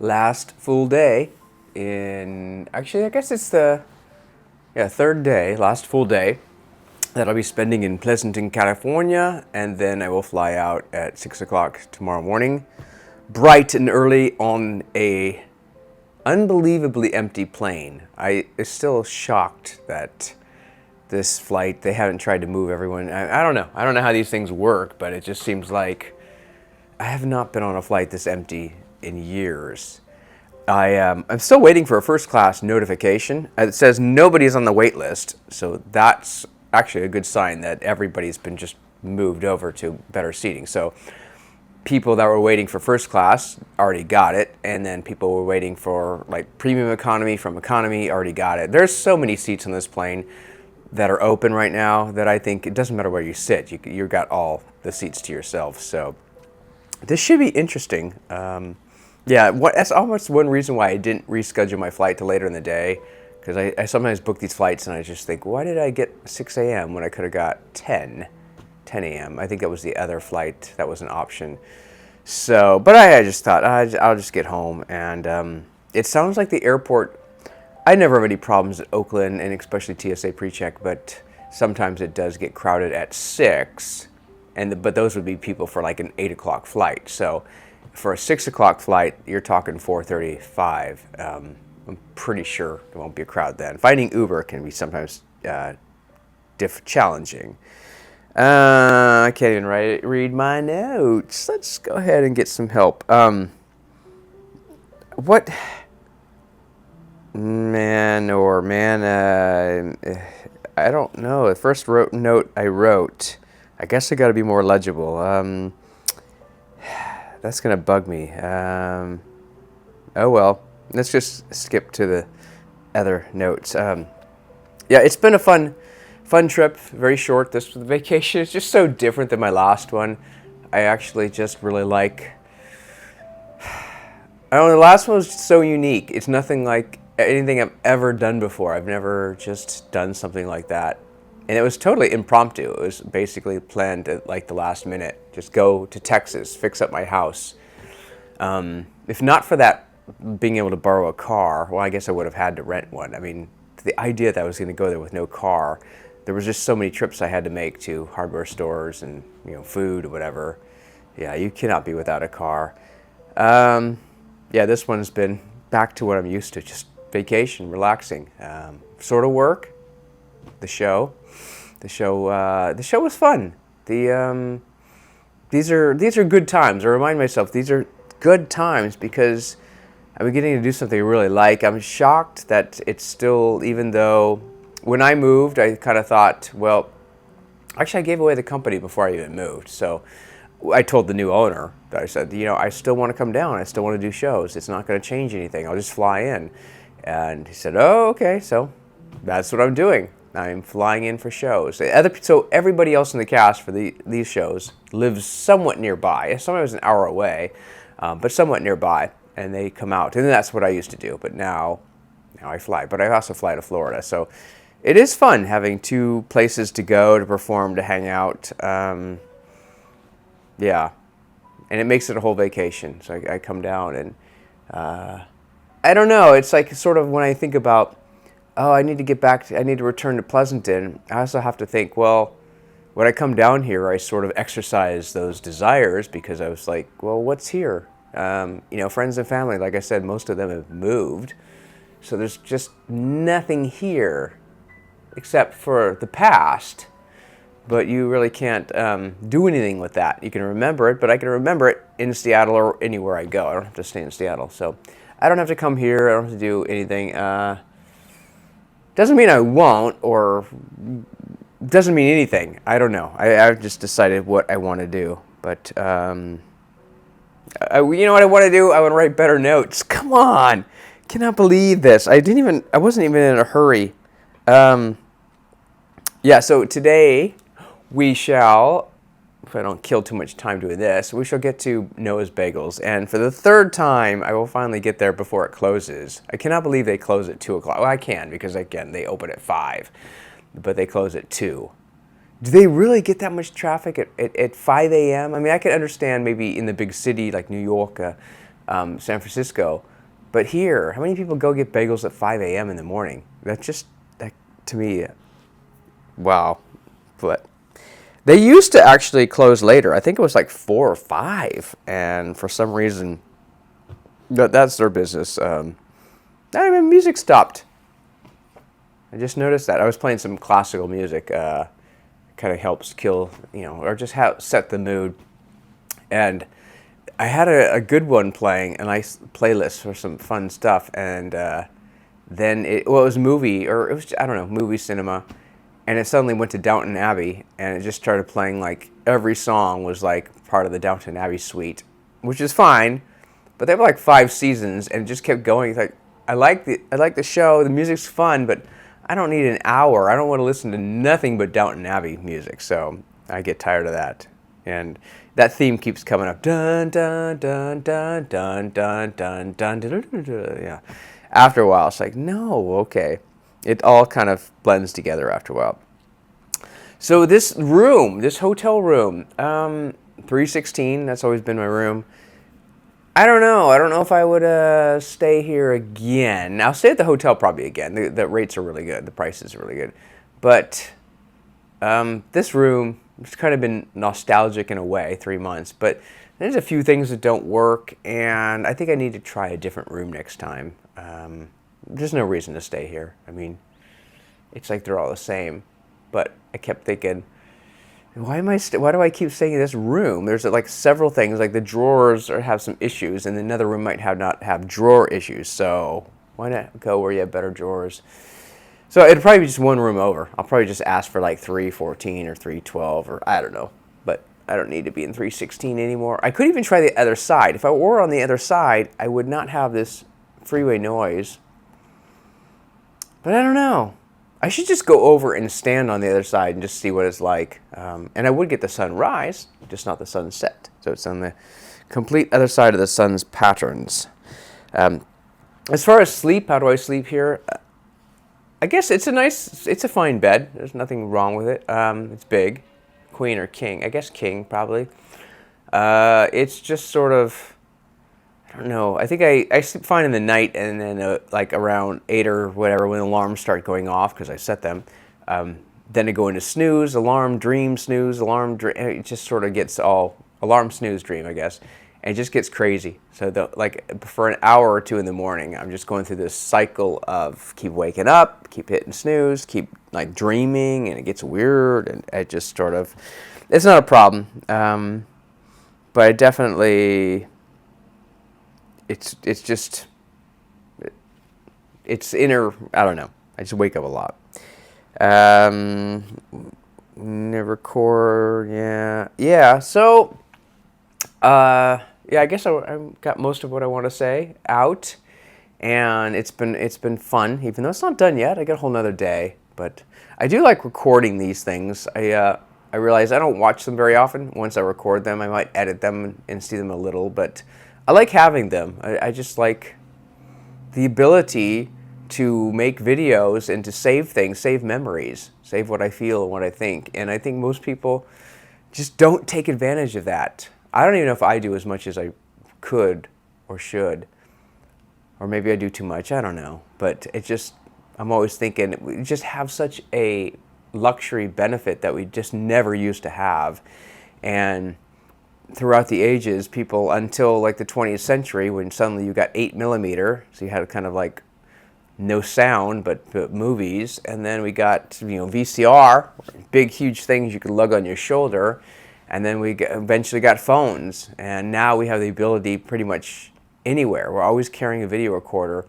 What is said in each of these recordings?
last full day in, actually, I guess it's the third day, last full day that I'll be spending in Pleasanton, California, and then I will fly out at 6 o'clock tomorrow morning, bright and early on a unbelievably empty plane. I am still shocked that this flight, they haven't tried to move everyone. I don't know. I don't know how these things work, but it just seems like I have not been on a flight this empty in years. I'm still waiting for a first class notification. It says nobody's on the wait list, so that's actually a good sign that everybody's been just moved over to better seating. So people that were waiting for first class already got it, and then people were waiting for like premium economy from economy already got it. There's so many seats on this plane that are open right now that I think it doesn't matter where you sit. You've got all the seats to yourself. So this should be interesting. That's almost one reason why I didn't reschedule my flight to later in the day, because I sometimes book these flights and I just think, why did I get 6 a.m. when I could have got 10 a.m.? I think that was the other flight that was an option. So, but I just thought I'll just get home, and it sounds like the airport, I never have any problems at Oakland, and especially TSA pre-check, but sometimes it does get crowded at 6, but those would be people for like an 8 o'clock flight. So for a 6 o'clock flight, you're talking 4:35. I'm pretty sure there won't be a crowd then. Finding Uber can be sometimes challenging. I can't even read my notes. Let's go ahead and get some help. What? Man, I don't know. The first note I wrote, I guess I got to be more legible. That's going to bug me. Oh well, let's just skip to the other notes. It's been a fun trip, very short. This vacation is just so different than my last one. I actually just really like, I don't know, the last one was so unique. It's nothing like anything I've ever done before. I've never just done something like that. And it was totally impromptu. It was basically planned at like the last minute. Just go to Texas, fix up my house. If not for that, being able to borrow a car, well, I guess I would have had to rent one. I mean, the idea that I was going to go there with no car, there was just so many trips I had to make to hardware stores and, food or whatever. Yeah, you cannot be without a car. This one's been back to what I'm used to, just vacation, relaxing, sort of work. The show was fun. These are good times. I remind myself these are good times because I'm beginning to do something I really like. I'm shocked that it's still, even though when I moved, I kind of thought, well, actually I gave away the company before I even moved. So I told the new owner that I said, I still want to come down. I still want to do shows. It's not going to change anything. I'll just fly in. And he said, oh, okay. So that's what I'm doing. I'm flying in for shows. So everybody else in the cast for these shows lives somewhat nearby. Sometimes an hour away, but somewhat nearby. And they come out. And that's what I used to do. But now I fly. But I also fly to Florida. So it is fun having two places to go, to perform, to hang out. And it makes it a whole vacation. So I come down and I don't know. It's like sort of when I think about, I need to return to Pleasanton. I also have to think, well, when I come down here, I sort of exercise those desires because I was like, well, what's here? Friends and family, like I said, most of them have moved. So there's just nothing here except for the past. But you really can't do anything with that. You can remember it, but I can remember it in Seattle or anywhere I go. I don't have to stay in Seattle. So I don't have to come here. I don't have to do anything. Doesn't mean I won't, or doesn't mean anything. I don't know. I've just decided what I want to do. But you know what I want to do? I want to write better notes. Come on. Cannot believe this. I wasn't even in a hurry. So today we shall, if I don't kill too much time doing this, we shall get to Noah's Bagels. And for the third time, I will finally get there before it closes. I cannot believe they close at 2 o'clock. Well, I can, because again, they open at 5, but they close at 2. Do they really get that much traffic at 5 a.m.? I mean, I can understand maybe in the big city like New York, San Francisco. But here, how many people go get bagels at 5 a.m. in the morning? That to me, wow. But they used to actually close later. I think it was like 4 or 5, and for some reason, that's their business. Not even music stopped. I just noticed that. I was playing some classical music. Kind of helps kill, or just set the mood. And I had a good one playing, a nice playlist for some fun stuff. And then it was movie, or it was, I don't know, movie cinema. And it suddenly went to Downton Abbey, and it just started playing like every song was like part of the Downton Abbey suite, which is fine. But they have like 5 seasons, and it just kept going. It's like I like the show. The music's fun, but I don't need an hour. I don't want to listen to nothing but Downton Abbey music. So I get tired of that, and that theme keeps coming up. Dun dun dun dun dun dun dun dun dun dun dun. Yeah. After a while, it's like no, okay. It all kind of blends together after a while. So this hotel room, 316. That's always been my room. I don't know. I don't know if I would stay here again. I'll stay at the hotel probably again. The rates are really good. The prices are really good. But this room, it's kind of been nostalgic in a way, 3 months. But there's a few things that don't work, and I think I need to try a different room next time. There's no reason to stay here. I mean, it's like they're all the same. But I kept thinking, why do I keep staying in this room? There's like several things, like the drawers have some issues, and another room might not have drawer issues. So why not go where you have better drawers? So it'd probably be just one room over. I'll probably just ask for like 314 or 312, or I don't know. But I don't need to be in 316 anymore. I could even try the other side. If I were on the other side, I would not have this freeway noise. But I don't know. I should just go over and stand on the other side and just see what it's like. And I would get the sunrise, just not the sunset. So it's on the complete other side of the sun's patterns. As far as sleep, how do I sleep here? I guess it's a fine bed. There's nothing wrong with it. It's big. Queen or king? I guess king, probably. It's just sort of, I don't know. I think I sleep fine in the night, and then like around 8 or whatever, when alarms start going off, because I set them, then I go into snooze, alarm, dream, snooze, alarm, dream. It just sort of gets all alarm, snooze, dream, I guess, and it just gets crazy. So like for an hour or 2 in the morning, I'm just going through this cycle of keep waking up, keep hitting snooze, keep like dreaming, and it gets weird, and it just sort of, it's not a problem, but I definitely. It's just, it's inner, I don't know. I just wake up a lot. Never record, yeah. Yeah, so, yeah, I guess I got most of what I want to say out. And it's been fun, even though it's not done yet. I got a whole nother day. But I do like recording these things. I realize I don't watch them very often. Once I record them, I might edit them and see them a little, but I like having them. I just like the ability to make videos and to save things, save memories, save what I feel and what I think. And I think most people just don't take advantage of that. I don't even know if I do as much as I could or should. Or maybe I do too much, I don't know. But it just, I'm always thinking, we just have such a luxury benefit that we just never used to have. And throughout the ages, people, until like the 20th century, when suddenly you got 8mm, so you had kind of like no sound but movies, and then we got VCR, big huge things you could lug on your shoulder, and then we eventually got phones, and now we have the ability pretty much anywhere. We're always carrying a video recorder,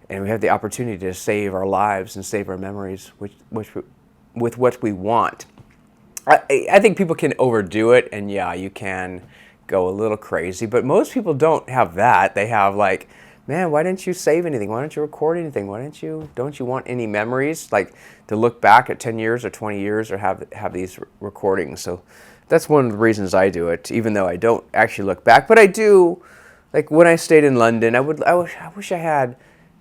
and we have the opportunity to save our lives and save our memories with what we want. I think people can overdo it, and yeah, you can go a little crazy, but most people don't have that. They have like, man, why didn't you save anything? Why don't you record anything? Don't you want any memories, like to look back at 10 years or 20 years or have these recordings? So that's one of the reasons I do it, even though I don't actually look back. But I do, like when I stayed in London, I wish I had,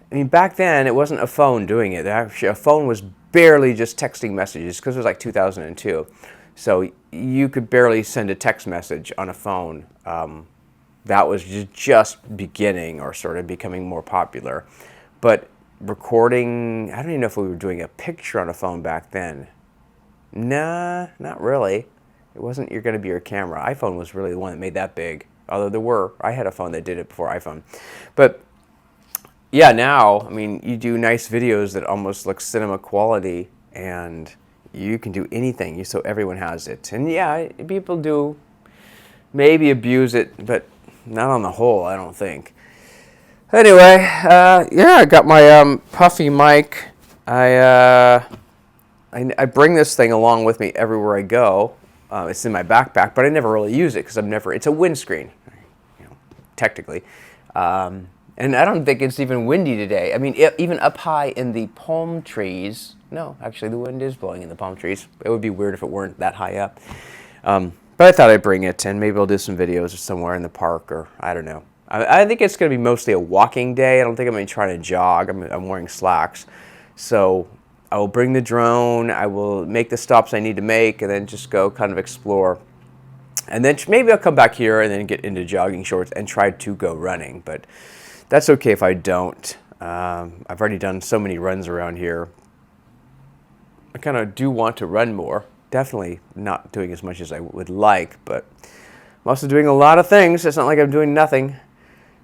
I mean, back then it wasn't a phone doing it. Actually, a phone was barely just texting messages, because it was like 2002. So you could barely send a text message on a phone that was just beginning or sort of becoming more popular. But recording, I don't even know if we were doing a picture on a phone back then. Nah, not really. It wasn't going to be your camera. iPhone was really the one that made that big. Although I had a phone that did it before iPhone. But yeah, now, I mean, you do nice videos that almost look cinema quality, and you can do anything, so everyone has it. And yeah, people do maybe abuse it, but not on the whole, I don't think. Anyway, yeah, I got my puffy mic. I bring this thing along with me everywhere I go. It's in my backpack, but I never really use it because it's a windscreen, technically. And I don't think it's even windy today. I mean, even up high in the palm trees. No, actually, the wind is blowing in the palm trees. It would be weird if it weren't that high up. But I thought I'd bring it, and maybe I'll do some videos somewhere in the park, or I don't know. I think it's going to be mostly a walking day. I don't think I'm going to try to jog. I'm wearing slacks. So I will bring the drone. I will make the stops I need to make, and then just go kind of explore. And then maybe I'll come back here and then get into jogging shorts and try to go running. But that's okay if I don't. I've already done so many runs around here. I kind of do want to run more. Definitely not doing as much as I would like, but I'm also doing a lot of things. It's not like I'm doing nothing.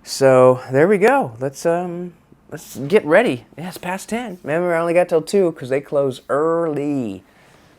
So there we go. Let's get ready. Yeah, it's past 10. Remember, I only got till 2 because they close early.